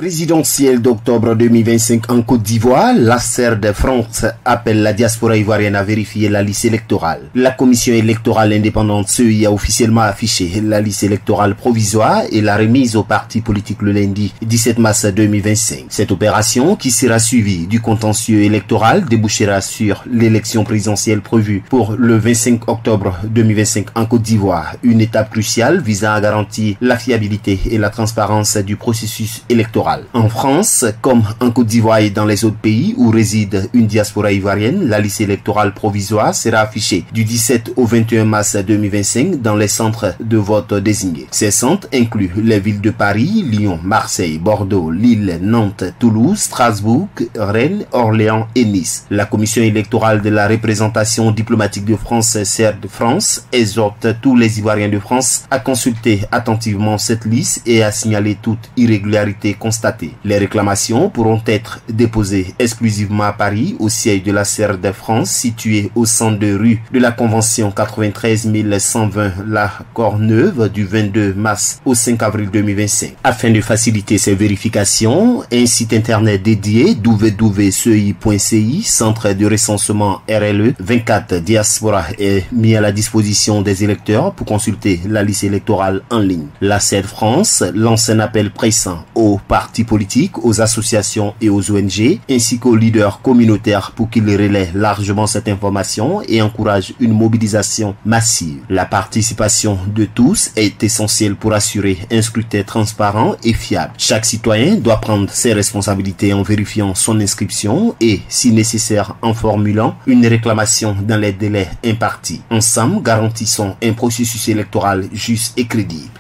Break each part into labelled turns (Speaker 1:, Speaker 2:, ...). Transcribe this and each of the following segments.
Speaker 1: Présidentielle d'octobre 2025 en Côte d'Ivoire, la CERD France appelle la diaspora ivoirienne à vérifier la liste électorale. La commission électorale indépendante CEI a officiellement affiché la liste électorale provisoire et la remise aux partis politiques le lundi 17 mars 2025. Cette opération, qui sera suivie du contentieux électoral, débouchera sur l'élection présidentielle prévue pour le 25 octobre 2025 en Côte d'Ivoire, une étape cruciale visant à garantir la fiabilité et la transparence du processus électoral. En France, comme en Côte d'Ivoire et dans les autres pays où réside une diaspora ivoirienne, la liste électorale provisoire sera affichée du 17 au 21 mars 2025 dans les centres de vote désignés. Ces centres incluent les villes de Paris, Lyon, Marseille, Bordeaux, Lille, Nantes, Toulouse, Strasbourg, Rennes, Orléans et Nice. La commission électorale de la représentation diplomatique de France, CERD France, exhorte tous les Ivoiriens de France à consulter attentivement cette liste et à signaler toute irrégularité constatée. Les réclamations pourront être déposées exclusivement à Paris, au siège de la CERD France, situé au 102 rue de la Convention 93 120 La Courneuve, du 22 mars au 5 avril 2025. Afin de faciliter ces vérifications, un site internet dédié www.cei.ci, centre de recensement RLE 24 Diaspora, est mis à la disposition des électeurs pour consulter la liste électorale en ligne. La CERD France lance un appel pressant aux partis politiques, aux associations et aux ONG, ainsi qu'aux leaders communautaires pour qu'ils relaient largement cette information et encouragent une mobilisation massive. La participation de tous est essentielle pour assurer un scrutin transparent et fiable. Chaque citoyen doit prendre ses responsabilités en vérifiant son inscription et, si nécessaire, en formulant une réclamation dans les délais impartis. Ensemble, garantissons un processus électoral juste et crédible.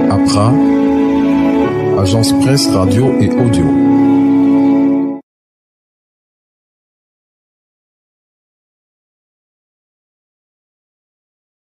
Speaker 2: APRA, Agence Presse, Radio et Audio.